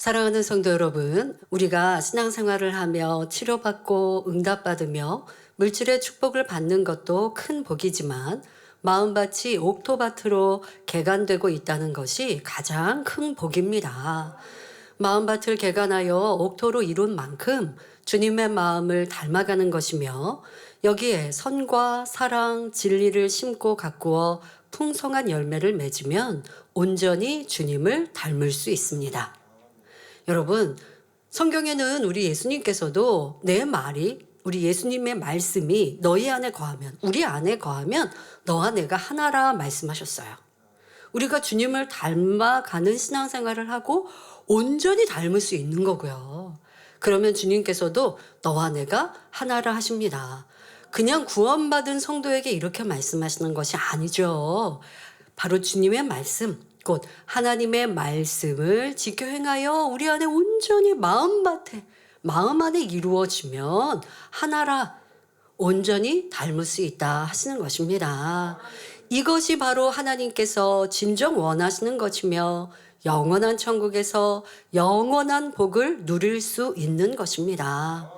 사랑하는 성도 여러분, 우리가 신앙생활을 하며 치료받고 응답받으며 물질의 축복을 받는 것도 큰 복이지만 마음밭이 옥토밭으로 개간되고 있다는 것이 가장 큰 복입니다. 마음밭을 개간하여 옥토로 이룬 만큼 주님의 마음을 닮아가는 것이며 여기에 선과 사랑, 진리를 심고 가꾸어 풍성한 열매를 맺으면 온전히 주님을 닮을 수 있습니다. 여러분, 성경에는 우리 예수님께서도 내 말이, 우리 예수님의 말씀이 너희 안에 거하면, 우리 안에 거하면 너와 내가 하나라 말씀하셨어요. 우리가 주님을 닮아가는 신앙생활을 하고 온전히 닮을 수 있는 거고요. 그러면 주님께서도 너와 내가 하나라 하십니다. 그냥 구원받은 성도에게 이렇게 말씀하시는 것이 아니죠. 바로 주님의 말씀, 곧 하나님의 말씀을 지켜 행하여 우리 안에 온전히 마음 안에 이루어지면 하나라 온전히 닮을 수 있다 하시는 것입니다. 이것이 바로 하나님께서 진정 원하시는 것이며 영원한 천국에서 영원한 복을 누릴 수 있는 것입니다.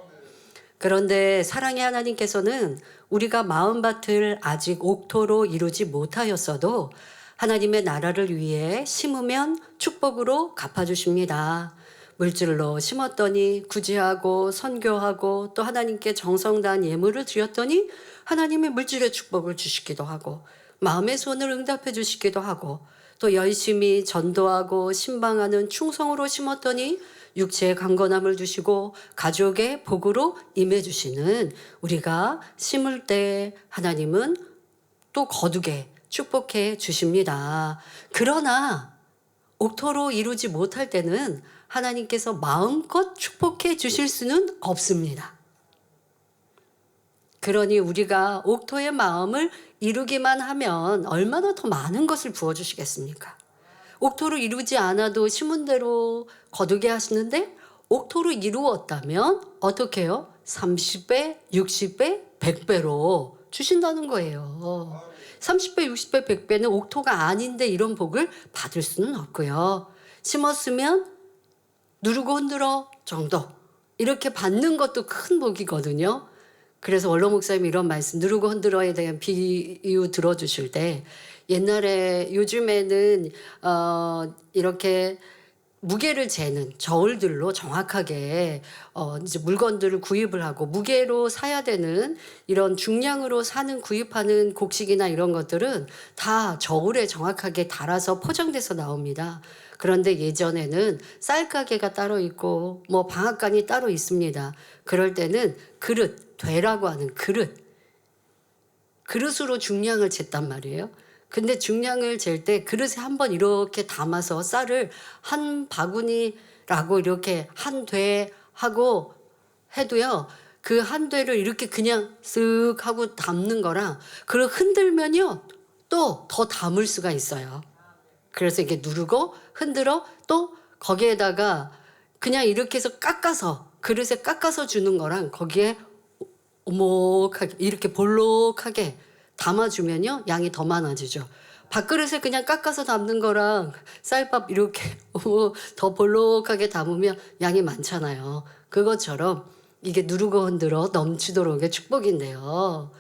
그런데 사랑의 하나님께서는 우리가 마음밭을 아직 옥토로 이루지 못하였어도 하나님의 나라를 위해 심으면 축복으로 갚아주십니다. 물질로 심었더니 구제하고 선교하고 또 하나님께 정성 다한 예물을 드렸더니 하나님의 물질의 축복을 주시기도 하고 마음의 소원을 응답해 주시기도 하고 또 열심히 전도하고 신방하는 충성으로 심었더니 육체의 강건함을 주시고 가족의 복으로 임해 주시는 우리가 심을 때 하나님은 또 거두게 축복해 주십니다. 그러나 옥토로 이루지 못할 때는 하나님께서 마음껏 축복해 주실 수는 없습니다. 그러니 우리가 옥토의 마음을 이루기만 하면 얼마나 더 많은 것을 부어주시겠습니까? 옥토로 이루지 않아도 심은 대로 거두게 하시는데 옥토로 이루었다면 어떻게 해요? 30배, 60배, 100배로 주신다는 거예요. 30배, 60배, 100배는 옥토가 아닌데 이런 복을 받을 수는 없고요. 심었으면 누르고 흔들어 정도 이렇게 받는 것도 큰 복이거든요. 그래서 원로 목사님이 이런 말씀, 누르고 흔들어에 대한 비유 들어주실 때 옛날에 요즘에는 이렇게 무게를 재는 저울들로 정확하게 이제 물건들을 구입을 하고 무게로 사야 되는 이런 중량으로 사는 구입하는 곡식이나 이런 것들은 다 저울에 정확하게 달아서 포장돼서 나옵니다. 그런데 예전에는 쌀 가게가 따로 있고 뭐 방앗간이 따로 있습니다. 그럴 때는 그릇, 되라고 하는 그릇으로 중량을 쟀단 말이에요. 근데 중량을 잴 때 그릇에 한번 이렇게 담아서 쌀을 한 바구니라고 이렇게 한 돼 하고 해도요. 그 한 되를 이렇게 그냥 쓱 하고 담는 거랑 그걸 흔들면요. 또 더 담을 수가 있어요. 그래서 이렇게 누르고 흔들어 또 거기에다가 그냥 이렇게 해서 깎아서 그릇에 깎아서 주는 거랑 거기에 오목하게 이렇게 볼록하게 담아주면요 양이 더 많아지죠. 밥그릇에 그냥 깎아서 담는 거랑 쌀밥 이렇게 더 볼록하게 담으면 양이 많잖아요. 그것처럼 이게 누르고 흔들어 넘치도록의 축복인데요.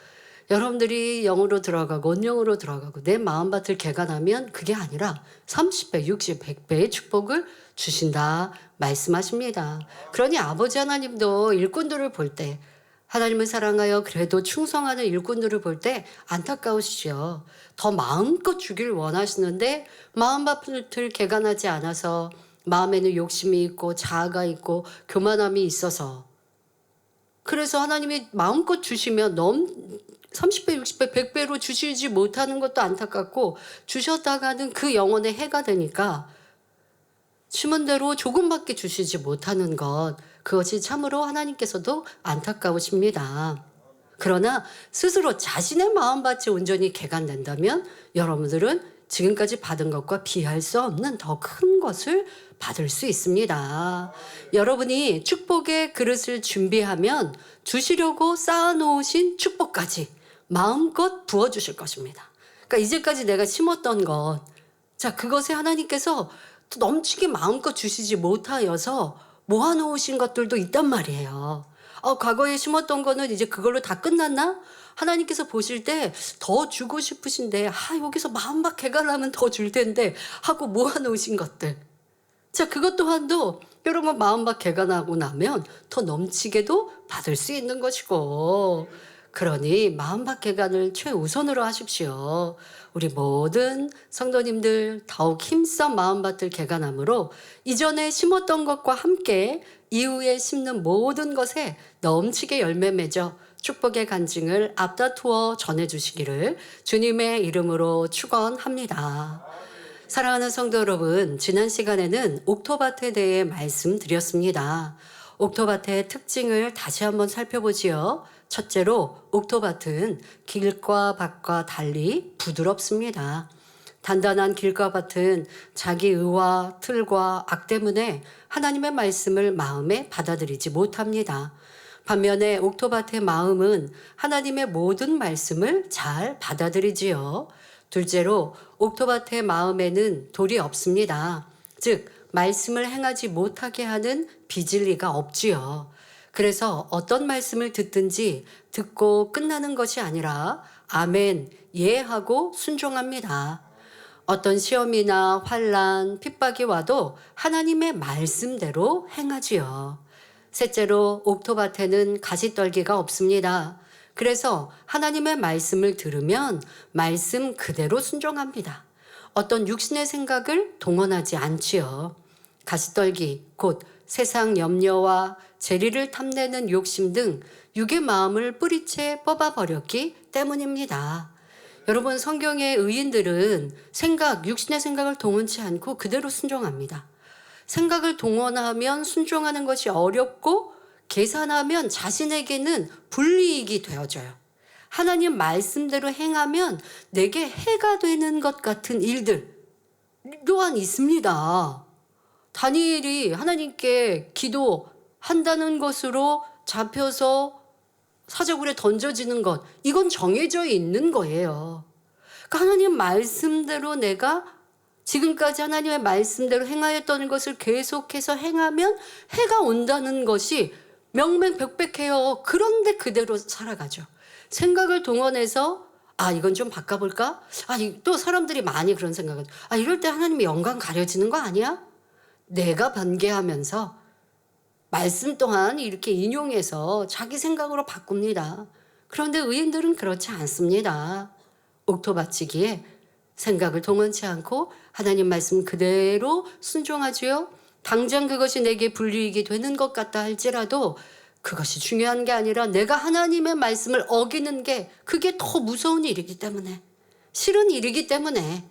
여러분들이 영으로 들어가고 온영으로 들어가고 내 마음밭을 개간하면 그게 아니라 30배, 60, 100배의 축복을 주신다 말씀하십니다. 그러니 아버지 하나님도 일꾼들을 볼 때 하나님을 사랑하여 그래도 충성하는 일꾼들을 볼 때 안타까우시죠. 더 마음껏 주길 원하시는데 마음밭을 개간하지 않아서 마음에는 욕심이 있고 자아가 있고 교만함이 있어서 그래서 하나님이 마음껏 주시면 30배, 60배, 100배로 주시지 못하는 것도 안타깝고 주셨다가는 그 영혼의 해가 되니까 심은 대로 조금밖에 주시지 못하는 것 그것이 참으로 하나님께서도 안타까우십니다. 그러나 스스로 자신의 마음밭이 온전히 개간된다면 여러분들은 지금까지 받은 것과 비할 수 없는 더 큰 것을 받을 수 있습니다. 여러분이 축복의 그릇을 준비하면 주시려고 쌓아놓으신 축복까지 마음껏 부어주실 것입니다. 그러니까 이제까지 내가 심었던 것, 자, 그것에 하나님께서 또 넘치게 마음껏 주시지 못하여서 모아놓으신 것들도 있단 말이에요. 과거에 심었던 거는 이제 그걸로 다 끝났나? 하나님께서 보실 때 더 주고 싶으신데, 여기서 마음밖 개간하면 더 줄 텐데 하고 모아놓으신 것들. 자, 그것 또한도 여러분 마음밖 개간하고 나면 더 넘치게도 받을 수 있는 것이고, 그러니 마음밖 개간을 최우선으로 하십시오. 우리 모든 성도님들 더욱 힘써 마음밭을 개간함으로 이전에 심었던 것과 함께 이후에 심는 모든 것에 넘치게 열매 맺어 축복의 간증을 앞다투어 전해주시기를 주님의 이름으로 축원합니다. 사랑하는 성도 여러분, 지난 시간에는 옥토밭에 대해 말씀드렸습니다. 옥토밭의 특징을 다시 한번 살펴보지요. 첫째로 옥토밭은 길과 밭과 달리 부드럽습니다. 단단한 길과 밭은 자기 의와 틀과 악 때문에 하나님의 말씀을 마음에 받아들이지 못합니다. 반면에 옥토밭의 마음은 하나님의 모든 말씀을 잘 받아들이지요. 둘째로 옥토밭의 마음에는 돌이 없습니다. 즉 말씀을 행하지 못하게 하는 비진리가 없지요. 그래서 어떤 말씀을 듣든지 듣고 끝나는 것이 아니라 아멘, 예 하고 순종합니다. 어떤 시험이나 환난, 핍박이 와도 하나님의 말씀대로 행하지요. 셋째로 옥토밭에는 가시떨기가 없습니다. 그래서 하나님의 말씀을 들으면 말씀 그대로 순종합니다. 어떤 육신의 생각을 동원하지 않지요. 가시떨기, 곧 세상 염려와 재리를 탐내는 욕심 등 육의 마음을 뿌리채 뽑아버렸기 때문입니다. 여러분, 성경의 의인들은 육신의 생각을 동원치 않고 그대로 순종합니다. 생각을 동원하면 순종하는 것이 어렵고 계산하면 자신에게는 불이익이 되어져요. 하나님 말씀대로 행하면 내게 해가 되는 것 같은 일들 또한 있습니다. 다니엘이 하나님께 기도한다는 것으로 잡혀서 사자굴에 던져지는 것, 이건 정해져 있는 거예요. 그러니까 하나님 말씀대로 내가 지금까지 하나님의 말씀대로 행하였던 것을 계속해서 행하면 해가 온다는 것이 명명백백해요. 그런데 그대로 살아가죠. 생각을 동원해서 이건 좀 바꿔볼까? 또 사람들이 많이 그런 생각을 이럴 때 하나님의 영광 가려지는 거 아니야? 내가 번개하면서 말씀 또한 이렇게 인용해서 자기 생각으로 바꿉니다. 그런데 의인들은 그렇지 않습니다. 옥토밭이기에 생각을 동원치 않고 하나님 말씀 그대로 순종하지요. 당장 그것이 내게 불이익이 되는 것 같다 할지라도 그것이 중요한 게 아니라 내가 하나님의 말씀을 어기는 게 그게 더 무서운 일이기 때문에, 싫은 일이기 때문에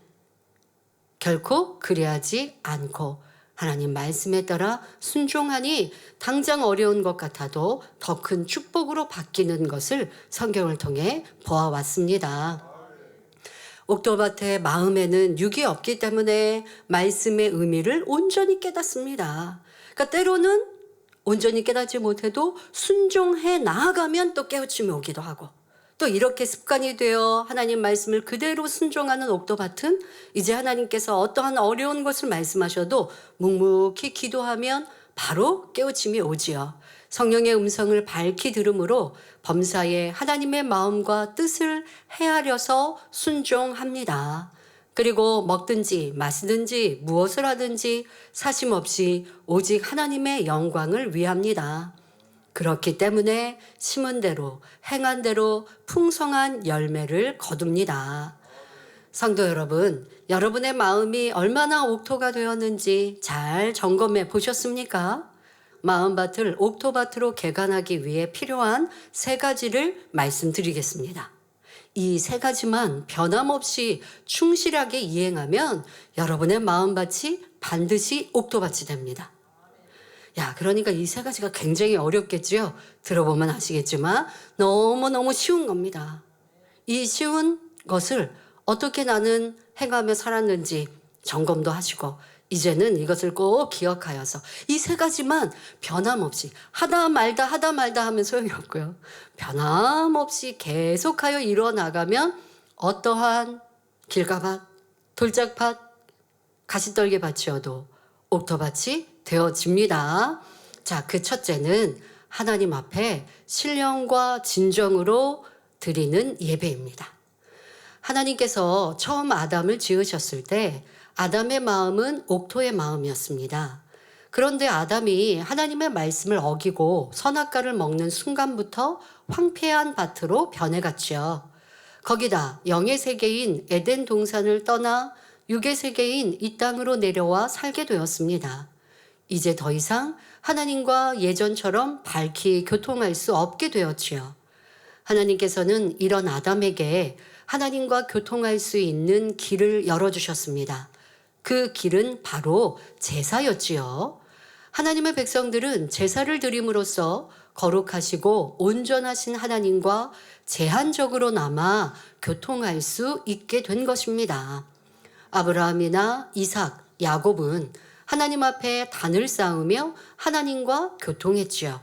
결코 그리하지 않고 하나님 말씀에 따라 순종하니 당장 어려운 것 같아도 더 큰 축복으로 바뀌는 것을 성경을 통해 보아왔습니다. 옥토밭의 마음에는 육이 없기 때문에 말씀의 의미를 온전히 깨닫습니다. 그러니까 때로는 온전히 깨닫지 못해도 순종해 나아가면 또 깨우침이 오기도 하고, 또 이렇게 습관이 되어 하나님 말씀을 그대로 순종하는 옥토밭은 이제 하나님께서 어떠한 어려운 것을 말씀하셔도 묵묵히 기도하면 바로 깨우침이 오지요. 성령의 음성을 밝히 들음으로 범사에 하나님의 마음과 뜻을 헤아려서 순종합니다. 그리고 먹든지 마시든지 무엇을 하든지 사심 없이 오직 하나님의 영광을 위합니다. 그렇기 때문에 심은 대로 행한 대로 풍성한 열매를 거둡니다. 성도 여러분, 여러분의 마음이 얼마나 옥토가 되었는지 잘 점검해 보셨습니까? 마음밭을 옥토밭으로 개간하기 위해 필요한 3가지를 말씀드리겠습니다. 이 3가지만 변함없이 충실하게 이행하면 여러분의 마음밭이 반드시 옥토밭이 됩니다. 그러니까 이 3가지가 굉장히 어렵겠죠? 들어보면 아시겠지만 너무너무 쉬운 겁니다. 이 쉬운 것을 어떻게 나는 행하며 살았는지 점검도 하시고, 이제는 이것을 꼭 기억하여서 이 3가지만 변함없이 하다 말다 하면 소용이 없고요. 변함없이 계속하여 이루어 나가면 어떠한 길가밭, 돌짝밭, 가시떨기 밭이어도 옥토밭이 되어집니다. 자, 그 첫째는 하나님 앞에 신령과 진정으로 드리는 예배입니다. 하나님께서 처음 아담을 지으셨을 때 아담의 마음은 옥토의 마음이었습니다. 그런데 아담이 하나님의 말씀을 어기고 선악과를 먹는 순간부터 황폐한 밭으로 변해갔지요. 거기다 영의 세계인 에덴 동산을 떠나 육의 세계인 이 땅으로 내려와 살게 되었습니다. 이제 더 이상 하나님과 예전처럼 밝히 교통할 수 없게 되었지요. 하나님께서는 이런 아담에게 하나님과 교통할 수 있는 길을 열어주셨습니다. 그 길은 바로 제사였지요. 하나님의 백성들은 제사를 드림으로써 거룩하시고 온전하신 하나님과 제한적으로나마 교통할 수 있게 된 것입니다. 아브라함이나 이삭, 야곱은 하나님 앞에 단을 쌓으며 하나님과 교통했지요.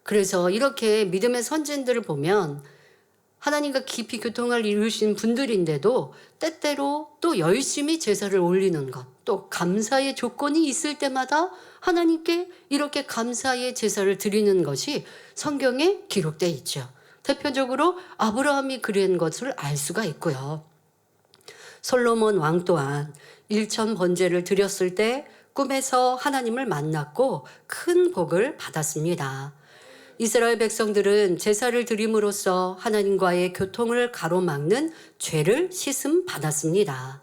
그래서 이렇게 믿음의 선진들을 보면 하나님과 깊이 교통을 이루신 분들인데도 때때로 또 열심히 제사를 올리는 것, 또 감사의 조건이 있을 때마다 하나님께 이렇게 감사의 제사를 드리는 것이 성경에 기록되어 있죠. 대표적으로 아브라함이 그런 것을 알 수가 있고요. 솔로몬 왕 또한 일천 번제를 드렸을 때 꿈에서 하나님을 만났고 큰 복을 받았습니다. 이스라엘 백성들은 제사를 드림으로써 하나님과의 교통을 가로막는 죄를 씻음 받았습니다.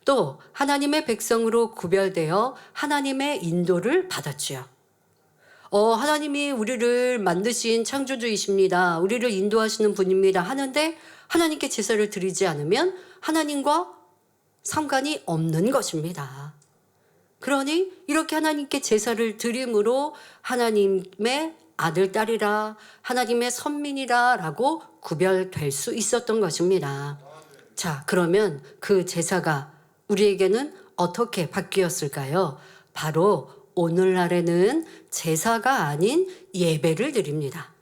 또 하나님의 백성으로 구별되어 하나님의 인도를 받았지요. 하나님이 우리를 만드신 창조주이십니다. 우리를 인도하시는 분입니다. 하는데 하나님께 제사를 드리지 않으면 하나님과 상관이 없는 것입니다. 그러니 이렇게 하나님께 제사를 드림으로 하나님의 아들, 딸이라 하나님의 선민이라 라고 구별될 수 있었던 것입니다. 자, 그러면 그 제사가 우리에게는 어떻게 바뀌었을까요? 바로 오늘날에는 제사가 아닌 예배를 드립니다.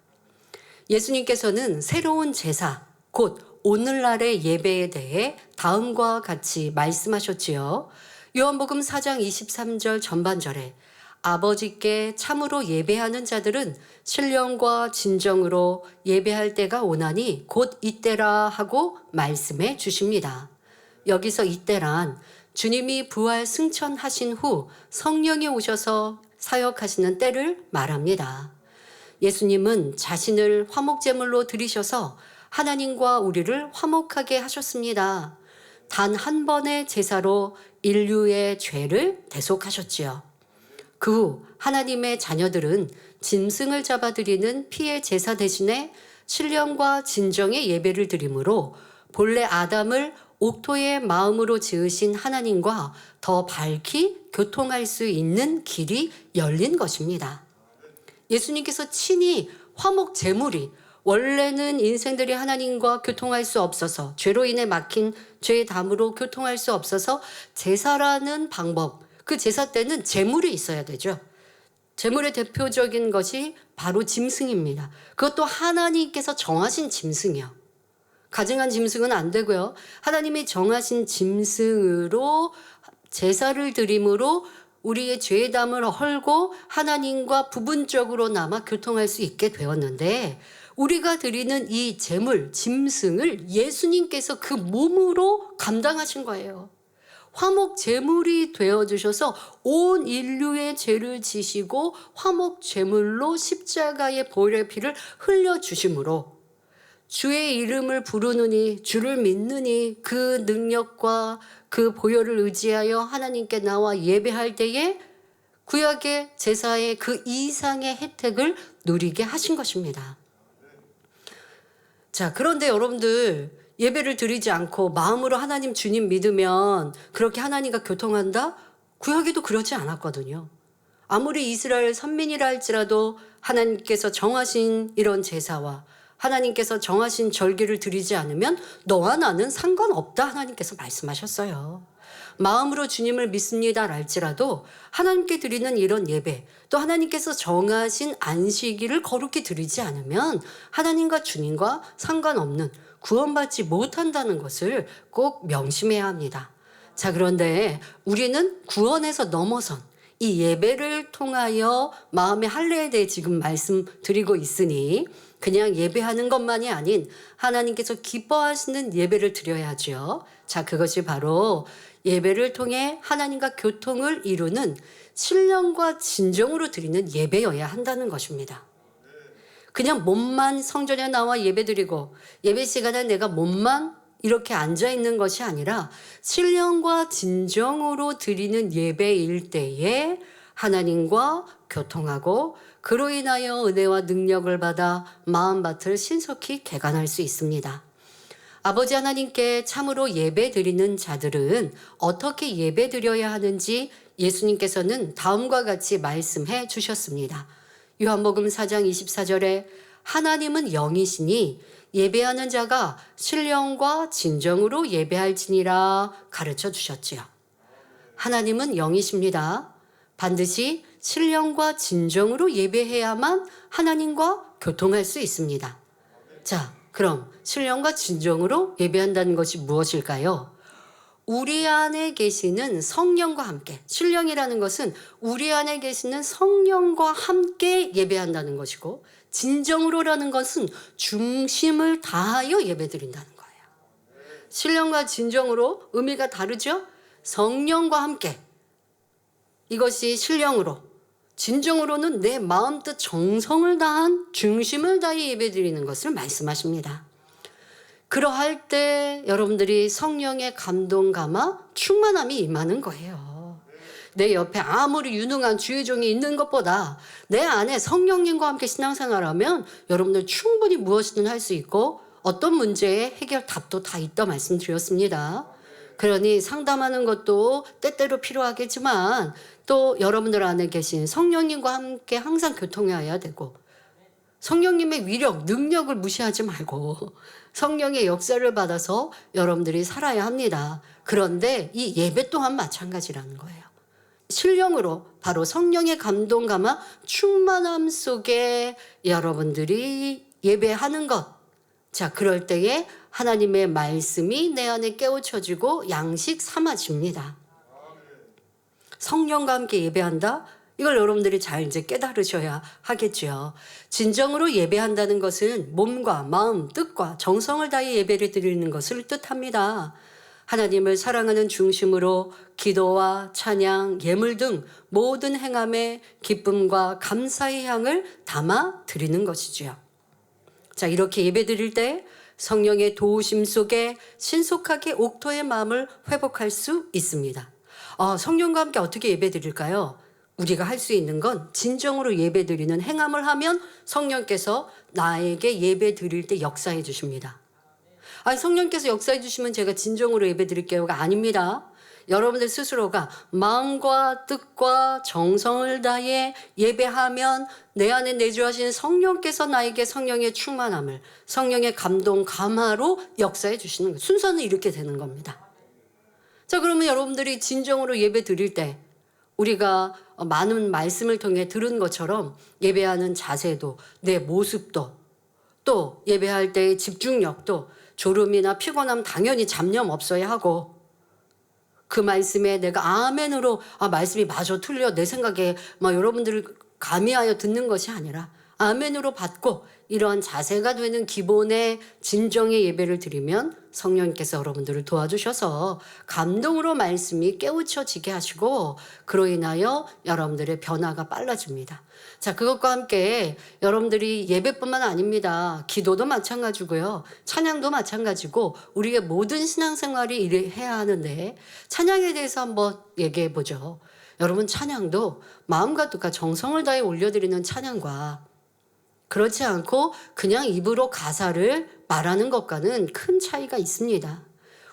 예수님께서는 새로운 제사, 곧 오늘날의 예배에 대해 다음과 같이 말씀하셨지요. 요한복음 4장 23절 전반절에 아버지께 참으로 예배하는 자들은 신령과 진정으로 예배할 때가 오나니 곧 이때라 하고 말씀해 주십니다. 여기서 이때란 주님이 부활 승천하신 후 성령이 오셔서 사역하시는 때를 말합니다. 예수님은 자신을 화목제물로 드리셔서 하나님과 우리를 화목하게 하셨습니다. 단 한 번의 제사로 인류의 죄를 대속하셨지요. 그 후 하나님의 자녀들은 짐승을 잡아드리는 피의 제사 대신에 신령과 진정의 예배를 드림으로 본래 아담을 옥토의 마음으로 지으신 하나님과 더 밝이 교통할 수 있는 길이 열린 것입니다. 예수님께서 친히 화목 제물이 원래는 인생들이 하나님과 교통할 수 없어서 죄로 인해 막힌 죄의 담으로 교통할 수 없어서 제사라는 방법, 그 제사 때는 제물이 있어야 되죠. 제물의 대표적인 것이 바로 짐승입니다. 그것도 하나님께서 정하신 짐승이요. 가증한 짐승은 안 되고요. 하나님이 정하신 짐승으로 제사를 드림으로 우리의 죄의 담을 헐고 하나님과 부분적으로나마 교통할 수 있게 되었는데, 우리가 드리는 이 제물, 짐승을 예수님께서 그 몸으로 감당하신 거예요. 화목 제물이 되어주셔서 온 인류의 죄를 지시고 화목 제물로 십자가의 보혈의 피를 흘려주심으로 주의 이름을 부르느니, 주를 믿느니 그 능력과 그 보혈을 의지하여 하나님께 나와 예배할 때에 구약의 제사의 그 이상의 혜택을 누리게 하신 것입니다. 자, 그런데 여러분들, 예배를 드리지 않고 마음으로 하나님 주님 믿으면 그렇게 하나님과 교통한다? 구약에도 그러지 않았거든요. 아무리 이스라엘 선민이라 할지라도 하나님께서 정하신 이런 제사와 하나님께서 정하신 절기를 드리지 않으면 너와 나는 상관없다, 하나님께서 말씀하셨어요. 마음으로 주님을 믿습니다 할지라도 하나님께 드리는 이런 예배, 또 하나님께서 정하신 안식일을 거룩히 드리지 않으면 하나님과 주님과 상관없는, 구원받지 못한다는 것을 꼭 명심해야 합니다. 자, 그런데 우리는 구원에서 넘어선 이 예배를 통하여 마음의 할례에 대해 지금 말씀드리고 있으니 그냥 예배하는 것만이 아닌 하나님께서 기뻐하시는 예배를 드려야죠. 자, 그것이 바로 예배를 통해 하나님과 교통을 이루는 신령과 진정으로 드리는 예배여야 한다는 것입니다. 그냥 몸만 성전에 나와 예배드리고 예배 시간에 내가 몸만 이렇게 앉아 있는 것이 아니라 신령과 진정으로 드리는 예배일 때에 하나님과 교통하고 그로 인하여 은혜와 능력을 받아 마음밭을 신속히 개간할 수 있습니다. 아버지 하나님께 참으로 예배 드리는 자들은 어떻게 예배 드려야 하는지 예수님께서는 다음과 같이 말씀해 주셨습니다. 요한복음 4장 24절에 하나님은 영이시니 예배하는 자가 신령과 진정으로 예배할지니라 가르쳐 주셨지요. 하나님은 영이십니다. 반드시 신령과 진정으로 예배해야만 하나님과 교통할 수 있습니다. 자, 그럼 신령과 진정으로 예배한다는 것이 무엇일까요? 우리 안에 계시는 성령과 함께, 신령이라는 것은 우리 안에 계시는 성령과 함께 예배한다는 것이고, 진정으로라는 것은 중심을 다하여 예배드린다는 거예요. 신령과 진정으로 의미가 다르죠? 성령과 함께, 이것이 신령으로, 진정으로는 내 마음 뜻 정성을 다한 중심을 다해 예배드리는 것을 말씀하십니다. 그러할 때 여러분들이 성령의 감동 감화 충만함이 임하는 거예요. 내 옆에 아무리 유능한 주의 종이 있는 것보다 내 안에 성령님과 함께 신앙생활하면 여러분들 충분히 무엇이든 할 수 있고 어떤 문제의 해결 답도 다 있다 말씀드렸습니다. 그러니 상담하는 것도 때때로 필요하겠지만 또 여러분들 안에 계신 성령님과 함께 항상 교통해야 되고 성령님의 위력, 능력을 무시하지 말고 성령의 역사를 받아서 여러분들이 살아야 합니다. 그런데 이 예배 또한 마찬가지라는 거예요. 신령으로 바로 성령의 감동 감화 충만함 속에 여러분들이 예배하는 것. 자, 그럴 때에 하나님의 말씀이 내 안에 깨우쳐지고 양식 삼아집니다. 성령과 함께 예배한다? 이걸 여러분들이 잘 이제 깨달으셔야 하겠죠. 진정으로 예배한다는 것은 몸과 마음, 뜻과 정성을 다해 예배를 드리는 것을 뜻합니다. 하나님을 사랑하는 중심으로 기도와 찬양, 예물 등 모든 행함에 기쁨과 감사의 향을 담아 드리는 것이지요. 자, 이렇게 예배 드릴 때 성령의 도우심 속에 신속하게 옥토의 마음을 회복할 수 있습니다. 성령과 함께 어떻게 예배 드릴까요? 우리가 할 수 있는 건 진정으로 예배 드리는 행함을 하면 성령께서 나에게 예배 드릴 때 역사해 주십니다. 성령께서 역사해 주시면 제가 진정으로 예배 드릴게요가 아닙니다. 여러분들 스스로가 마음과 뜻과 정성을 다해 예배하면 내 안에 내주하신 성령께서 나에게 성령의 충만함을, 성령의 감동 감화로 역사해 주시는 거예요. 순서는 이렇게 되는 겁니다. 자, 그러면 여러분들이 진정으로 예배 드릴 때 우리가 많은 말씀을 통해 들은 것처럼 예배하는 자세도, 내 모습도, 또 예배할 때의 집중력도, 졸음이나 피곤함 당연히 잡념 없어야 하고, 그 말씀에 내가 아멘으로 말씀이 맞아 틀려 내 생각에 여러분들을 가미하여 듣는 것이 아니라 아멘으로 받고 이러한 자세가 되는 기본의 진정의 예배를 드리면 성령께서 여러분들을 도와주셔서 감동으로 말씀이 깨우쳐지게 하시고 그로 인하여 여러분들의 변화가 빨라집니다. 자, 그것과 함께 여러분들이 예배뿐만 아닙니다. 기도도 마찬가지고요. 찬양도 마찬가지고 우리의 모든 신앙생활이 해야 하는데 찬양에 대해서 한번 얘기해 보죠. 여러분, 찬양도 마음과 뜻과 정성을 다해 올려드리는 찬양과 그렇지 않고 그냥 입으로 가사를 말하는 것과는 큰 차이가 있습니다.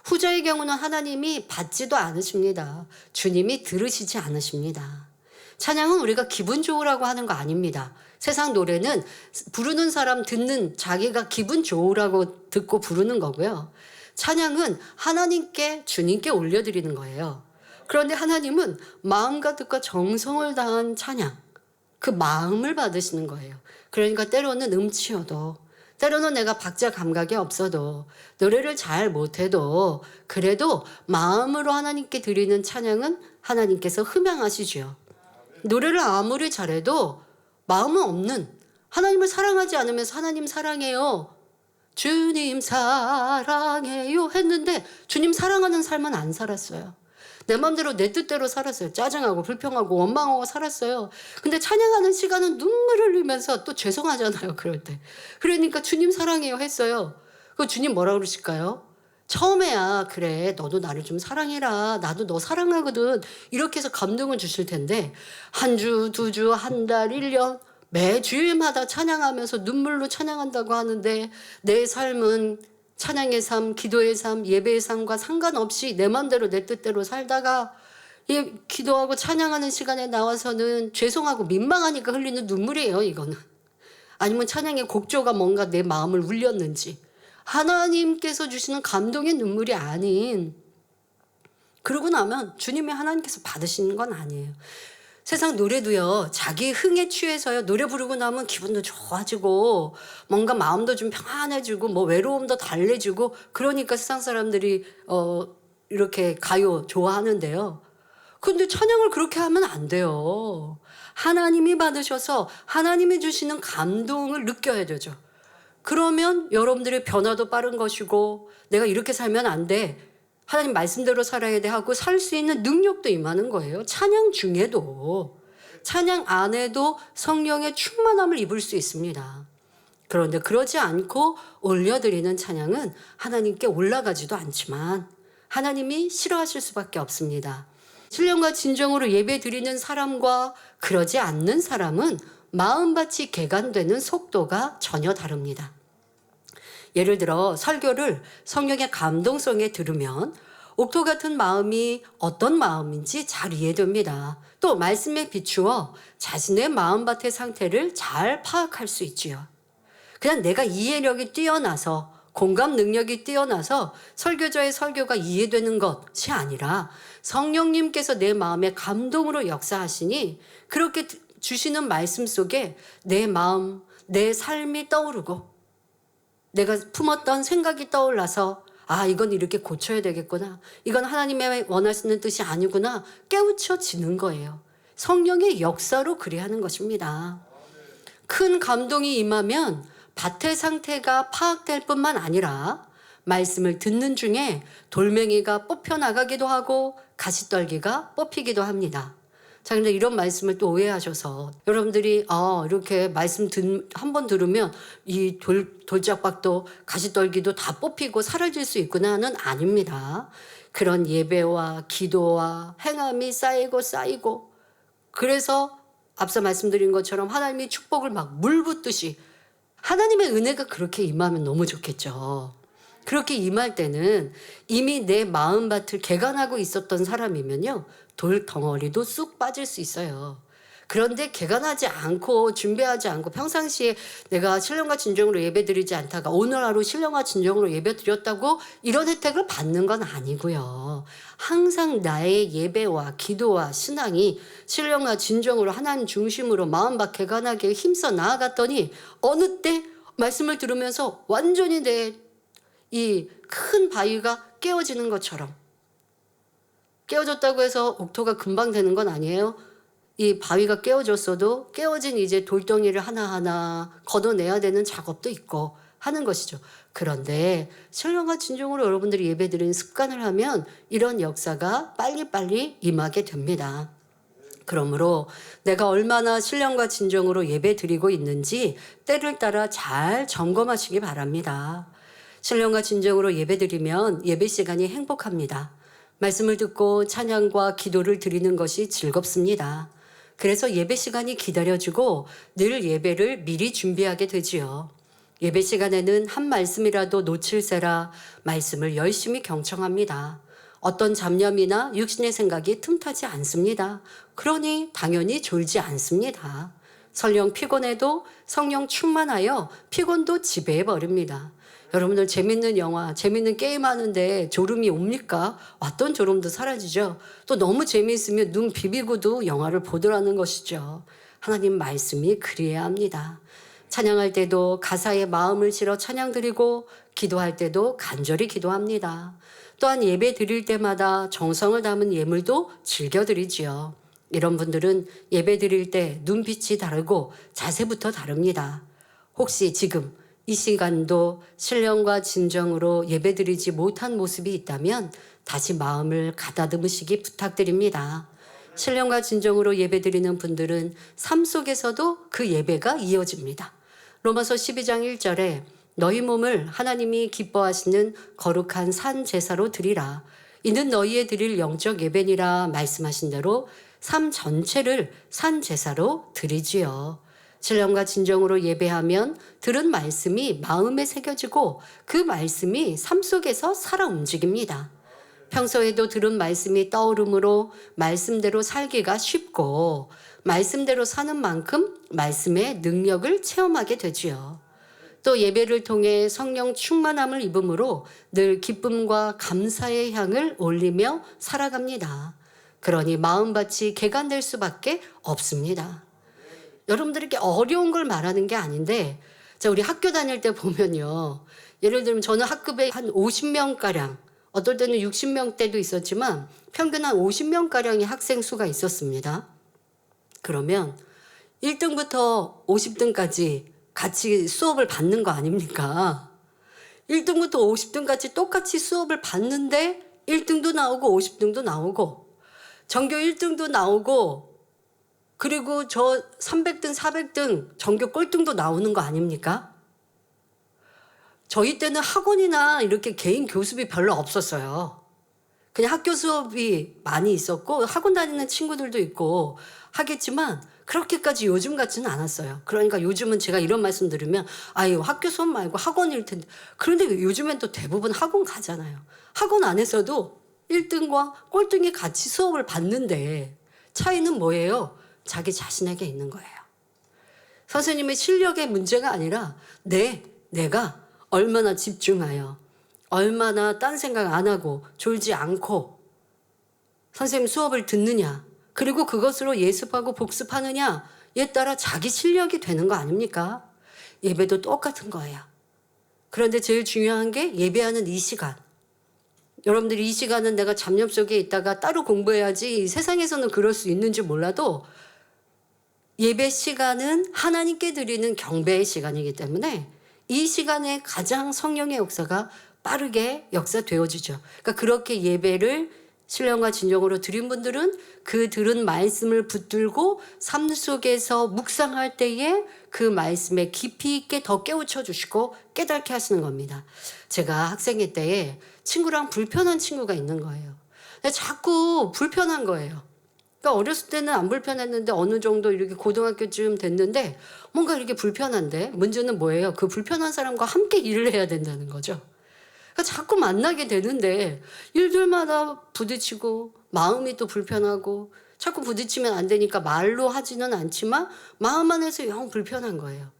후자의 경우는 하나님이 받지도 않으십니다. 주님이 들으시지 않으십니다. 찬양은 우리가 기분 좋으라고 하는 거 아닙니다. 세상 노래는 부르는 사람 듣는 자기가 기분 좋으라고 듣고 부르는 거고요. 찬양은 하나님께, 주님께 올려드리는 거예요. 그런데 하나님은 마음과 뜻과 정성을 다한 찬양, 그 마음을 받으시는 거예요. 그러니까 때로는 음치여도 때로는 내가 박자 감각이 없어도 노래를 잘 못해도 그래도 마음으로 하나님께 드리는 찬양은 하나님께서 흠양하시지요. 노래를 아무리 잘해도 마음은 없는, 하나님을 사랑하지 않으면서 하나님 사랑해요, 주님 사랑해요 했는데 주님 사랑하는 삶은 안 살았어요. 내 마음대로 내 뜻대로 살았어요. 짜증하고 불평하고 원망하고 살았어요. 근데 찬양하는 시간은 눈물을 흘리면서 또 죄송하잖아요, 그럴 때. 그러니까 주님 사랑해요 했어요. 그 주님 뭐라 그러실까요? 처음에야 그래 너도 나를 좀 사랑해라, 나도 너 사랑하거든, 이렇게 해서 감동을 주실 텐데 한 주, 두 주, 한 달, 1년 매 주일마다 찬양하면서 눈물로 찬양한다고 하는데 내 삶은 찬양의 삶, 기도의 삶, 예배의 삶과 상관없이 내 맘대로 내 뜻대로 살다가 기도하고 찬양하는 시간에 나와서는 죄송하고 민망하니까 흘리는 눈물이에요, 이거는. 아니면 찬양의 곡조가 뭔가 내 마음을 울렸는지, 하나님께서 주시는 감동의 눈물이 아닌, 그러고 나면 주님이 하나님께서 받으시는 건 아니에요. 세상 노래도요, 자기 흥에 취해서요, 노래 부르고 나면 기분도 좋아지고 뭔가 마음도 좀 평안해지고 뭐 외로움도 달래지고, 그러니까 세상 사람들이 이렇게 가요 좋아하는데요. 근데 찬양을 그렇게 하면 안 돼요. 하나님이 받으셔서 하나님이 주시는 감동을 느껴야 되죠. 그러면 여러분들의 변화도 빠른 것이고, 내가 이렇게 살면 안 돼, 하나님 말씀대로 살아야 돼 하고 살 수 있는 능력도 임하는 거예요. 찬양 중에도, 찬양 안에도 성령의 충만함을 입을 수 있습니다. 그런데 그러지 않고 올려드리는 찬양은 하나님께 올라가지도 않지만 하나님이 싫어하실 수밖에 없습니다. 신령과 진정으로 예배 드리는 사람과 그러지 않는 사람은 마음밭이 개간되는 속도가 전혀 다릅니다. 예를 들어 설교를 성령의 감동성에 들으면 옥토 같은 마음이 어떤 마음인지 잘 이해됩니다. 또 말씀에 비추어 자신의 마음밭의 상태를 잘 파악할 수 있지요. 그냥 내가 이해력이 뛰어나서, 공감 능력이 뛰어나서 설교자의 설교가 이해되는 것이 아니라 성령님께서 내 마음에 감동으로 역사하시니 그렇게 주시는 말씀 속에 내 마음, 내 삶이 떠오르고 내가 품었던 생각이 떠올라서 이건 이렇게 고쳐야 되겠구나, 이건 하나님의 원하시는 뜻이 아니구나 깨우쳐지는 거예요. 성령의 역사로 그리 하는 것입니다. 큰 감동이 임하면 밭의 상태가 파악될 뿐만 아니라 말씀을 듣는 중에 돌멩이가 뽑혀나가기도 하고 가시떨기가 뽑히기도 합니다. 자, 근데 이런 말씀을 또 오해하셔서 여러분들이 이렇게 말씀 한 번 들으면 이 돌짝박도 가시떨기도 다 뽑히고 사라질 수 있구나는 아닙니다. 그런 예배와 기도와 행함이 쌓이고 그래서 앞서 말씀드린 것처럼 하나님이 축복을 막 물 붓듯이, 하나님의 은혜가 그렇게 임하면 너무 좋겠죠. 그렇게 임할 때는 이미 내 마음밭을 개간하고 있었던 사람이면요, 돌 덩어리도 쑥 빠질 수 있어요. 그런데 개간하지 않고 준비하지 않고 평상시에 내가 신령과 진정으로 예배드리지 않다가 오늘 하루 신령과 진정으로 예배드렸다고 이런 혜택을 받는 건 아니고요. 항상 나의 예배와 기도와 신앙이 신령과 진정으로 하나님 중심으로 마음밭 개간하게 힘써 나아갔더니 어느 때 말씀을 들으면서 완전히 내 이 큰 바위가 깨어지는 것처럼, 깨어졌다고 해서 옥토가 금방 되는 건 아니에요. 이 바위가 깨어졌어도 깨어진 이제 돌덩이를 하나하나 걷어내야 되는 작업도 있고 하는 것이죠. 그런데 신령과 진정으로 여러분들이 예배드리는 습관을 하면 이런 역사가 빨리빨리 임하게 됩니다. 그러므로 내가 얼마나 신령과 진정으로 예배드리고 있는지 때를 따라 잘 점검하시기 바랍니다. 신령과 진정으로 예배드리면 예배 시간이 행복합니다. 말씀을 듣고 찬양과 기도를 드리는 것이 즐겁습니다. 그래서 예배 시간이 기다려지고 늘 예배를 미리 준비하게 되지요. 예배 시간에는 한 말씀이라도 놓칠세라 말씀을 열심히 경청합니다. 어떤 잡념이나 육신의 생각이 틈타지 않습니다. 그러니 당연히 졸지 않습니다. 설령 피곤해도 성령 충만하여 피곤도 지배해버립니다. 여러분들 재밌는 영화, 재밌는 게임 하는데 졸음이 옵니까? 왔던 졸음도 사라지죠. 또 너무 재미있으면 눈 비비고도 영화를 보더라는 것이죠. 하나님 말씀이 그리해야 합니다. 찬양할 때도 가사에 마음을 실어 찬양 드리고 기도할 때도 간절히 기도합니다. 또한 예배 드릴 때마다 정성을 담은 예물도 즐겨 드리지요. 이런 분들은 예배 드릴 때 눈빛이 다르고 자세부터 다릅니다. 혹시 지금 이 시간도 신령과 진정으로 예배 드리지 못한 모습이 있다면 다시 마음을 가다듬으시기 부탁드립니다. 신령과 진정으로 예배 드리는 분들은 삶 속에서도 그 예배가 이어집니다. 로마서 12장 1절에 너희 몸을 하나님이 기뻐하시는 거룩한 산 제사로 드리라. 이는 너희의 드릴 영적 예배니라 말씀하신 대로 삶 전체를 산 제사로 드리지요. 신령과 진정으로 예배하면 들은 말씀이 마음에 새겨지고 그 말씀이 삶 속에서 살아 움직입니다. 평소에도 들은 말씀이 떠오르므로 말씀대로 살기가 쉽고 말씀대로 사는 만큼 말씀의 능력을 체험하게 되지요. 또 예배를 통해 성령 충만함을 입음으로 늘 기쁨과 감사의 향을 올리며 살아갑니다. 그러니 마음밭이 개간될 수밖에 없습니다. 여러분들에게 어려운 걸 말하는 게 아닌데 우리 학교 다닐 때 보면요. 예를 들면 저는 학급에 한 50명가량 어떨 때는 60명 때도 있었지만 평균 한 50명가량의 학생 수가 있었습니다. 그러면 1등부터 50등까지 같이 수업을 받는 거 아닙니까? 1등부터 50등까지 똑같이 수업을 받는데 1등도 나오고 50등도 나오고 전교 1등도 나오고 그리고 저 300등, 400등 전교 꼴등도 나오는 거 아닙니까? 저희 때는 학원이나 이렇게 개인 교습이 별로 없었어요. 그냥 학교 수업이 많이 있었고 학원 다니는 친구들도 있고 하겠지만 그렇게까지 요즘 같지는 않았어요. 그러니까 요즘은 제가 이런 말씀 들으면 아유 학교 수업 말고 학원일 텐데 그런데 요즘엔 또 대부분 학원 가잖아요. 학원 안에서도 1등과 꼴등이 같이 수업을 받는데 차이는 뭐예요? 자기 자신에게 있는 거예요. 선생님의 실력의 문제가 아니라 내가 얼마나 집중하여 얼마나 딴 생각 안 하고 졸지 않고 선생님 수업을 듣느냐 그리고 그것으로 예습하고 복습하느냐에 따라 자기 실력이 되는 거 아닙니까? 예배도 똑같은 거예요. 그런데 제일 중요한 게 예배하는 이 시간. 여러분들이 이 시간은 내가 잡념 속에 있다가 따로 공부해야지 세상에서는 그럴 수 있는지 몰라도 예배 시간은 하나님께 드리는 경배의 시간이기 때문에 이 시간에 가장 성령의 역사가 빠르게 역사되어지죠. 그러니까 그렇게 예배를 신령과 진정으로 드린 분들은 그 들은 말씀을 붙들고 삶 속에서 묵상할 때에 그 말씀에 깊이 있게 더 깨우쳐 주시고 깨닫게 하시는 겁니다. 제가 학생회 때에 친구랑 불편한 친구가 있는 거예요. 근데 자꾸 불편한 거예요. 그러니까 어렸을 때는 안 불편했는데 어느 정도 이렇게 고등학교쯤 됐는데 뭔가 이렇게 불편한데 문제는 뭐예요? 그 불편한 사람과 함께 일을 해야 된다는 거죠. 그러니까 자꾸 만나게 되는데 일들마다 부딪히고 마음이 또 불편하고 자꾸 부딪히면 안 되니까 말로 하지는 않지만 마음 안에서 영 불편한 거예요.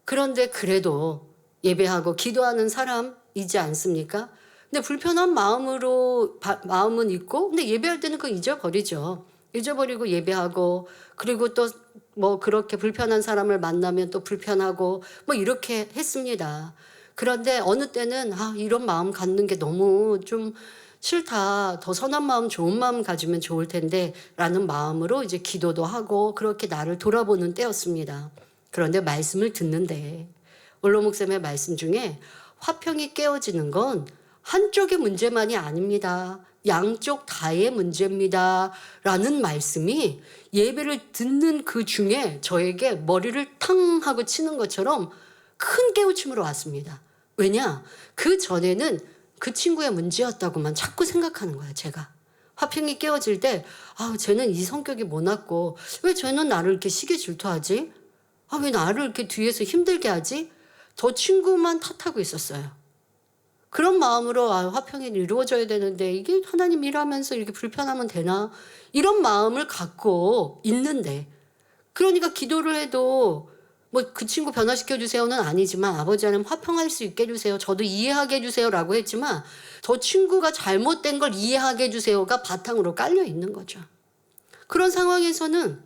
그런데 그래도 예배하고 기도하는 사람이지 않습니까? 근데 불편한 마음은 있고 근데 예배할 때는 그거 잊어버리죠. 잊어버리고 예배하고 그리고 또 뭐 그렇게 불편한 사람을 만나면 또 불편하고 뭐 이렇게 했습니다. 그런데 어느 때는 이런 마음 갖는 게 너무 좀 싫다. 더 선한 마음, 좋은 마음 가지면 좋을 텐데 라는 마음으로 이제 기도도 하고 그렇게 나를 돌아보는 때였습니다. 그런데 말씀을 듣는데 원로 목사님의 말씀 중에 화평이 깨어지는 건 한쪽의 문제만이 아닙니다. 양쪽 다의 문제입니다. 라는 말씀이 예배를 듣는 그 중에 저에게 머리를 탕 하고 치는 것처럼 큰 깨우침으로 왔습니다. 왜냐? 그 전에는 그 친구의 문제였다고만 자꾸 생각하는 거야, 제가. 화평이 깨어질 때, 쟤는 이 성격이 모났고, 왜 쟤는 나를 이렇게 시기 질투하지? 왜 나를 이렇게 뒤에서 힘들게 하지? 저 친구만 탓하고 있었어요. 그런 마음으로 화평이 이루어져야 되는데 이게 하나님 일하면서 이렇게 불편하면 되나? 이런 마음을 갖고 있는데 그러니까 기도를 해도 뭐 그 친구 변화시켜 주세요는 아니지만 아버지 하나님 화평할 수 있게 해주세요. 저도 이해하게 해주세요라고 했지만 저 친구가 잘못된 걸 이해하게 해주세요가 바탕으로 깔려 있는 거죠. 그런 상황에서는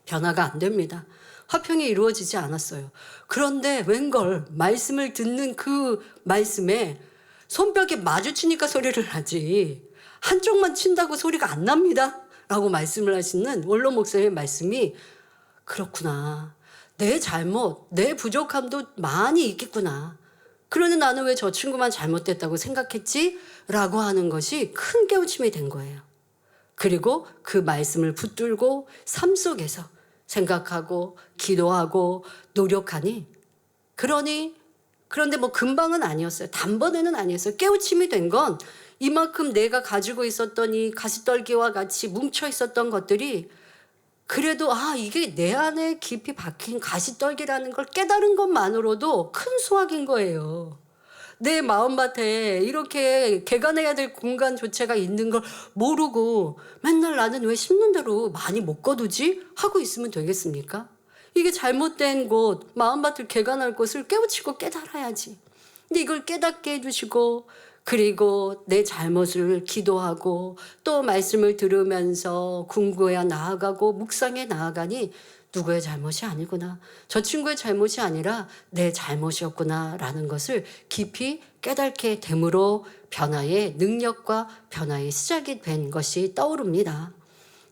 변화가 안 됩니다. 화평이 이루어지지 않았어요. 그런데 웬걸 말씀을 듣는 그 말씀에 손뼉에 마주치니까 소리를 나지 한쪽만 친다고 소리가 안 납니다 라고 말씀을 하시는 원로 목사님의 말씀이 그렇구나. 내 잘못, 내 부족함도 많이 있겠구나. 그러니 나는 왜 저 친구만 잘못됐다고 생각했지? 라고 하는 것이 큰 깨우침이 된 거예요. 그리고 그 말씀을 붙들고 삶 속에서 생각하고 기도하고 노력하니 그런데 뭐 금방은 아니었어요. 단번에는 아니었어요. 깨우침이 된 건 이만큼 내가 가지고 있었던 이 가시떨기와 같이 뭉쳐 있었던 것들이 그래도 이게 내 안에 깊이 박힌 가시떨기라는 걸 깨달은 것만으로도 큰 수확인 거예요. 내 마음밭에 이렇게 개간해야 될 공간조차가 있는 걸 모르고 맨날 나는 왜 심는 대로 많이 못 거두지? 하고 있으면 되겠습니까? 이게 잘못된 곳, 마음밭을 개간할 곳을 깨우치고 깨달아야지. 근데 이걸 깨닫게 해주시고 그리고 내 잘못을 기도하고 또 말씀을 들으면서 궁구에 나아가고 묵상에 나아가니 누구의 잘못이 아니구나. 저 친구의 잘못이 아니라 내 잘못이었구나라는 것을 깊이 깨닫게 됨으로 변화의 능력과 변화의 시작이 된 것이 떠오릅니다.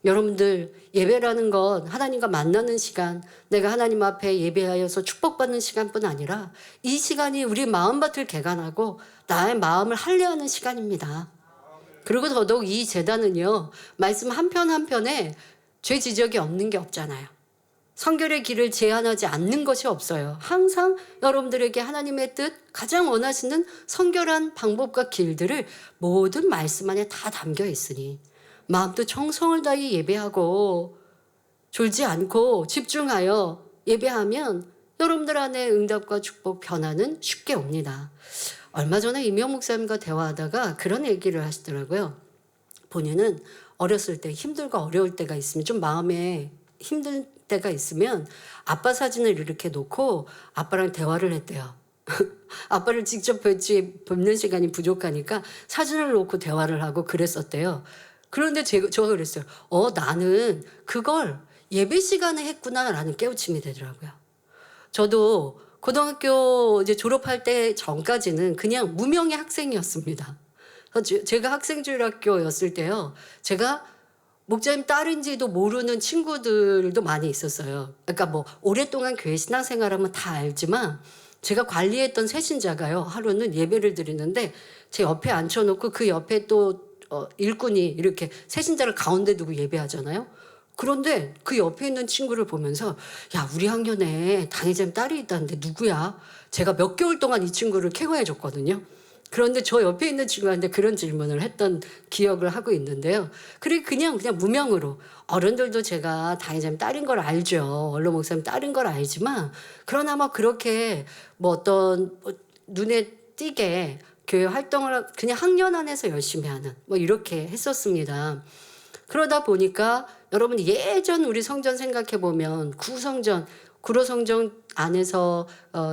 여러분들 예배라는 건 하나님과 만나는 시간, 내가 하나님 앞에 예배하여서 축복받는 시간뿐 아니라 이 시간이 우리 마음밭을 개간하고 나의 마음을 할례하는 시간입니다. 그리고 더더욱 이 제단은요, 말씀 한 편 한 편에 죄 지적이 없는 게 없잖아요. 성결의 길을 제한하지 않는 것이 없어요. 항상 여러분들에게 하나님의 뜻, 가장 원하시는 성결한 방법과 길들을 모든 말씀 안에 다 담겨 있으니 마음도 정성을 다해 예배하고 졸지 않고 집중하여 예배하면 여러분들 안에 응답과 축복, 변화는 쉽게 옵니다. 얼마 전에 임영 목사님과 대화하다가 그런 얘기를 하시더라고요. 본인은 어렸을 때 힘들고 어려울 때가 있으면 좀 마음에 힘든 때가 있으면 아빠 사진을 이렇게 놓고 아빠랑 대화를 했대요. 아빠를 직접 뵙는 시간이 부족하니까 사진을 놓고 대화를 하고 그랬었대요. 그런데 제가 그랬어요. 나는 그걸 예배 시간에 했구나라는 깨우침이 되더라고요. 저도 고등학교 이제 졸업할 때 전까지는 그냥 무명의 학생이었습니다. 제가 학생주일학교였을 때요. 제가 목사님 딸인지도 모르는 친구들도 많이 있었어요. 그러니까 뭐 오랫동안 교회 신앙생활하면 다 알지만 제가 관리했던 세신자가요. 하루는 예배를 드리는데 제 옆에 앉혀놓고 그 옆에 또 일꾼이 이렇게 세신자를 가운데 두고 예배하잖아요. 그런데 그 옆에 있는 친구를 보면서 야, 우리 학년에 당회자님 딸이 있다는데 누구야? 제가 몇 개월 동안 이 친구를 케어해 줬거든요. 그런데 저 옆에 있는 친구한테 그런 질문을 했던 기억을 하고 있는데요. 그냥 무명으로 어른들도 제가 당회자님 딸인 걸 알죠. 원로 목사님 딸인 걸 알지만 그러나 뭐 그렇게 뭐 어떤 눈에 띄게 교회 활동을 그냥 학년 안에서 열심히 하는 뭐 이렇게 했었습니다. 그러다 보니까 여러분 예전 우리 성전 생각해 보면 구로성전 안에서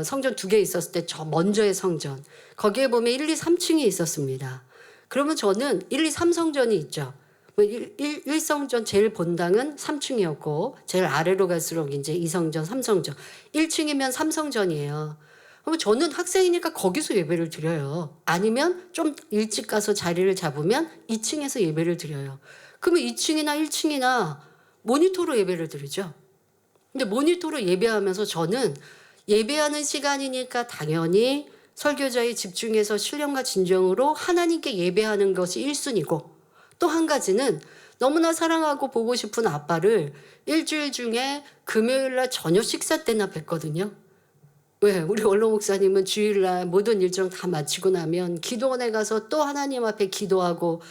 성전 2개 있었을 때 저 먼저의 성전 거기에 보면 1, 2, 3층이 있었습니다. 그러면 저는 1, 2, 3성전이 있죠. 1성전 제일 본당은 3층이었고 제일 아래로 갈수록 이제 2성전, 3성전 1층이면 3성전이에요. 그럼 저는 학생이니까 거기서 예배를 드려요. 아니면 좀 일찍 가서 자리를 잡으면 2층에서 예배를 드려요. 그러면 2층이나 1층이나 모니터로 예배를 드리죠. 근데 모니터로 예배하면서 저는 예배하는 시간이니까 당연히 설교자에 집중해서 신령과 진정으로 하나님께 예배하는 것이 1순위고 또 한 가지는 너무나 사랑하고 보고 싶은 아빠를 일주일 중에 금요일날 저녁 식사 때나 뵀거든요. 왜? 우리 원로 목사님은 주일날 모든 일정 다 마치고 나면 기도원에 가서 또 하나님 앞에 기도하고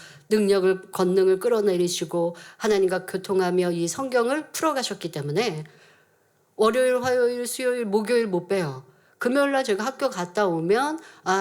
권능을 끌어내리시고 하나님과 교통하며 이 성경을 풀어가셨기 때문에 월요일, 화요일, 수요일, 목요일 못 봬요. 금요일날 제가 학교 갔다 오면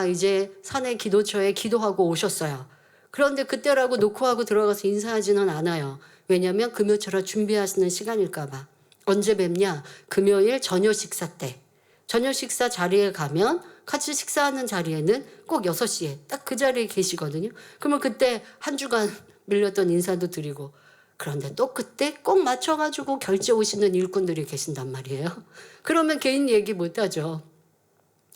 이제 산에 기도처에 기도하고 오셨어요. 그런데 그때라고 놓고 하고 들어가서 인사하지는 않아요. 왜냐하면 금요처럼 준비하시는 시간일까 봐. 언제 뵙냐? 금요일 저녁 식사 때. 저녁 식사 자리에 가면 같이 식사하는 자리에는 꼭 6시에 딱 그 자리에 계시거든요. 그러면 그때 한 주간 밀렸던 인사도 드리고 그런데 또 그때 꼭 맞춰가지고 결제 오시는 일꾼들이 계신단 말이에요. 그러면 개인 얘기 못하죠.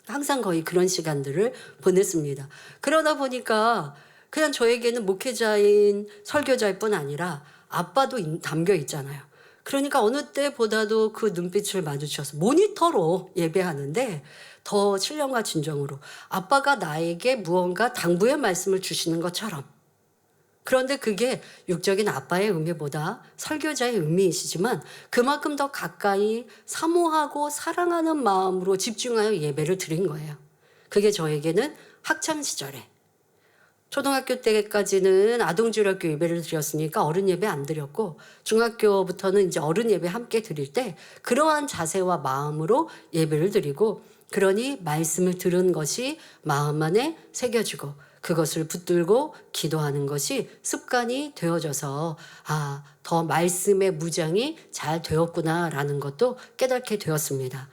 항상 거의 그런 시간들을 보냈습니다. 그러다 보니까 그냥 저에게는 목회자인 설교자일 뿐 아니라 아빠도 담겨 있잖아요. 그러니까 어느 때보다도 그 눈빛을 마주쳐서 모니터로 예배하는데 더 신령과 진정으로 아빠가 나에게 무언가 당부의 말씀을 주시는 것처럼, 그런데 그게 육적인 아빠의 의미보다 설교자의 의미이시지만 그만큼 더 가까이 사모하고 사랑하는 마음으로 집중하여 예배를 드린 거예요. 그게 저에게는 학창 시절에, 초등학교 때까지는 아동주일학교 예배를 드렸으니까 어른 예배 안 드렸고, 중학교부터는 이제 어른 예배 함께 드릴 때 그러한 자세와 마음으로 예배를 드리고, 그러니 말씀을 들은 것이 마음 안에 새겨지고 그것을 붙들고 기도하는 것이 습관이 되어져서 더 말씀의 무장이 잘 되었구나라는 것도 깨닫게 되었습니다.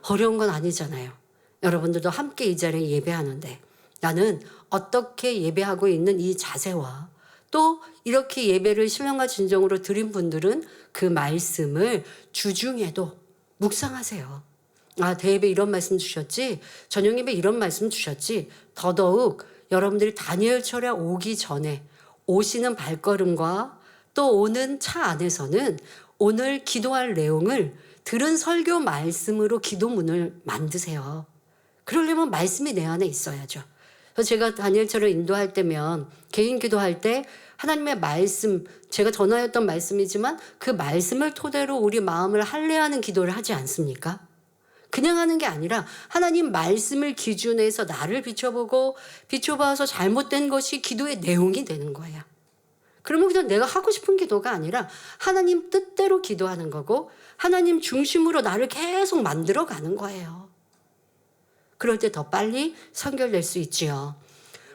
어려운 건 아니잖아요. 여러분들도 함께 이 자리에 예배하는데 나는 어떻게 예배하고 있는 이 자세와 또 이렇게 예배를 신령과 진정으로 드린 분들은 그 말씀을 주중에도 묵상하세요. 대예배 이런 말씀 주셨지, 저녁예배 이런 말씀 주셨지. 더더욱 여러분들이 다니엘철에 오기 전에 오시는 발걸음과 또 오는 차 안에서는 오늘 기도할 내용을 들은 설교 말씀으로 기도문을 만드세요. 그러려면 말씀이 내 안에 있어야죠. 그래서 제가 다니엘철을 인도할 때면 개인 기도할 때 하나님의 말씀, 제가 전하였던 말씀이지만 그 말씀을 토대로 우리 마음을 할례하는 기도를 하지 않습니까? 그냥 하는 게 아니라 하나님 말씀을 기준해서 나를 비춰봐서 잘못된 것이 기도의 내용이 되는 거예요. 그러면 그냥 내가 하고 싶은 기도가 아니라 하나님 뜻대로 기도하는 거고 하나님 중심으로 나를 계속 만들어가는 거예요. 그럴 때 더 빨리 선결될 수 있지요.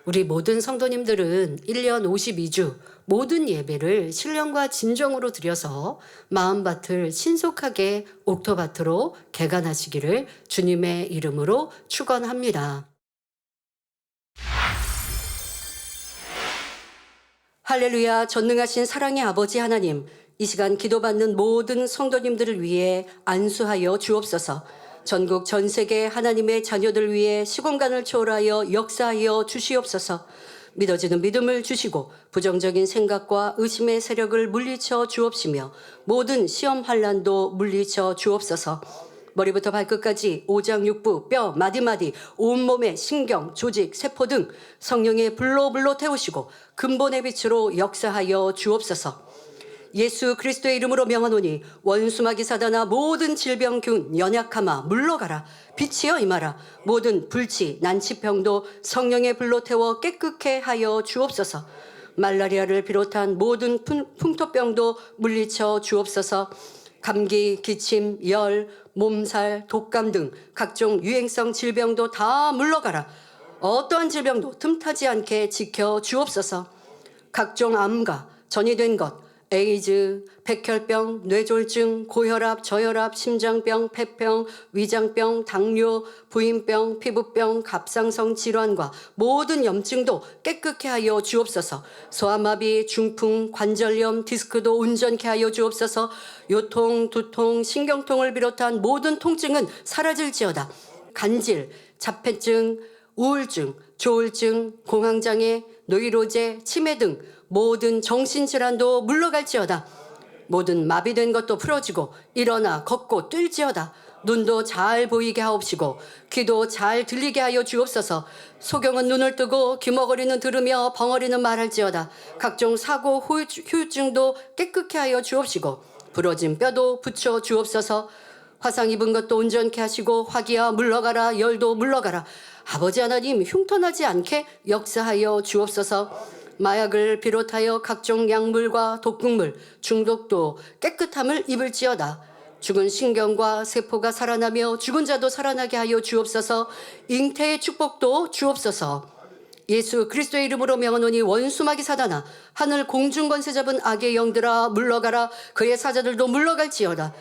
우리 모든 성도님들은 1년 52주 모든 예배를 신령과 진정으로 드려서 마음밭을 신속하게 옥토밭으로 개간하시기를 주님의 이름으로 축원합니다. 할렐루야. 전능하신 사랑의 아버지 하나님, 이 시간 기도받는 모든 성도님들을 위해 안수하여 주옵소서. 전국 전 세계 하나님의 자녀들 위해 시공간을 초월하여 역사하여 주시옵소서. 믿어지는 믿음을 주시고 부정적인 생각과 의심의 세력을 물리쳐 주옵시며 모든 시험 환난도 물리쳐 주옵소서. 머리부터 발끝까지 오장육부, 뼈, 마디마디, 온몸의 신경, 조직, 세포 등 성령의 불로 태우시고 근본의 빛으로 역사하여 주옵소서. 예수 그리스도의 이름으로 명하노니 원수마귀 사단아 모든 질병균 연약함아 물러가라. 빛이여 임하라. 모든 불치 난치병도 성령의 불로 태워 깨끗게 하여 주옵소서. 말라리아를 비롯한 모든 풍토병도 물리쳐 주옵소서. 감기, 기침, 열, 몸살, 독감 등 각종 유행성 질병도 다 물러가라. 어떠한 질병도 틈타지 않게 지켜 주옵소서. 각종 암과 전이된 것, 에이즈, 백혈병, 뇌졸중, 고혈압, 저혈압, 심장병, 폐병, 위장병, 당뇨, 부인병, 피부병, 갑상선 질환과 모든 염증도 깨끗게 하여 주옵소서. 소아마비, 중풍, 관절염, 디스크도 온전케 하여 주옵소서. 요통, 두통, 신경통을 비롯한 모든 통증은 사라질지어다. 간질, 자폐증, 우울증, 조울증, 공황장애, 노이로제, 치매 등 모든 정신질환도 물러갈지어다. 모든 마비된 것도 풀어지고 일어나 걷고 뛸지어다. 눈도 잘 보이게 하옵시고 귀도 잘 들리게 하여 주옵소서. 소경은 눈을 뜨고 귀머거리는 들으며 벙어리는 말할지어다. 각종 사고 후유증도 깨끗게 하여 주옵시고 부러진 뼈도 붙여 주옵소서. 화상 입은 것도 온전케 하시고 화기야 물러가라. 열도 물러가라. 아버지 하나님 흉터나지 않게 역사하여 주옵소서. 마약을 비롯하여 각종 약물과 독극물, 중독도 깨끗함을 입을지어다. 죽은 신경과 세포가 살아나며 죽은 자도 살아나게 하여 주옵소서. 잉태의 축복도 주옵소서. 예수 그리스도의 이름으로 명하노니 원수마귀 사단아 하늘 공중 권세 잡은 악의 영들아 물러가라. 그의 사자들도 물러갈지어다.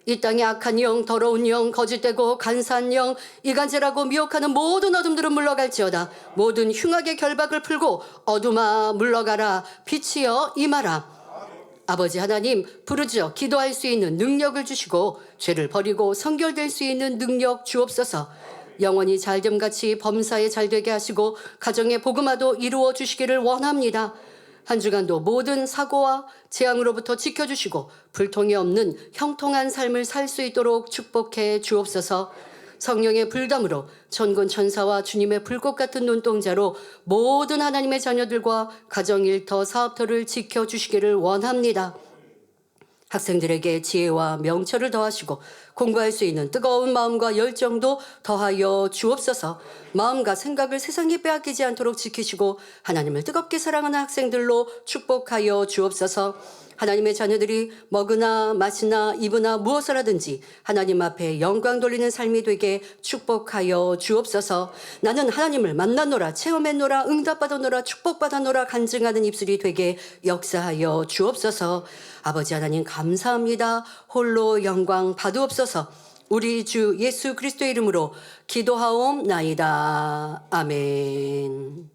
이 땅의 악한 영, 더러운 영, 거짓되고 간사한 영, 이간질하고 미혹하는 모든 어둠들은 물러갈지어다. 모든 흉악의 결박을 풀고 어둠아 물러가라. 빛이여 임하라. 아버지 하나님, 부르짖어 기도할 수 있는 능력을 주시고 죄를 버리고 성결될 수 있는 능력 주옵소서. 영원히 잘됨같이 범사에 잘되게 하시고 가정의 복음화도 이루어 주시기를 원합니다. 한 주간도 모든 사고와 재앙으로부터 지켜주시고 불통이 없는 형통한 삶을 살 수 있도록 축복해 주옵소서. 성령의 불담으로 천군 천사와 주님의 불꽃 같은 눈동자로 모든 하나님의 자녀들과 가정 일터 사업터를 지켜주시기를 원합니다. 학생들에게 지혜와 명철을 더하시고 공부할 수 있는 뜨거운 마음과 열정도 더하여 주옵소서. 마음과 생각을 세상에 빼앗기지 않도록 지키시고 하나님을 뜨겁게 사랑하는 학생들로 축복하여 주옵소서. 하나님의 자녀들이 먹으나 마시나 입으나 무엇을 하든지 하나님 앞에 영광 돌리는 삶이 되게 축복하여 주옵소서. 나는 하나님을 만나노라, 체험했노라, 응답받아노라, 축복받아노라 간증하는 입술이 되게 역사하여 주옵소서. 아버지 하나님 감사합니다. 홀로 영광 받으옵소서. 우리 주 예수 그리스도의 이름으로 기도하옵나이다. 아멘.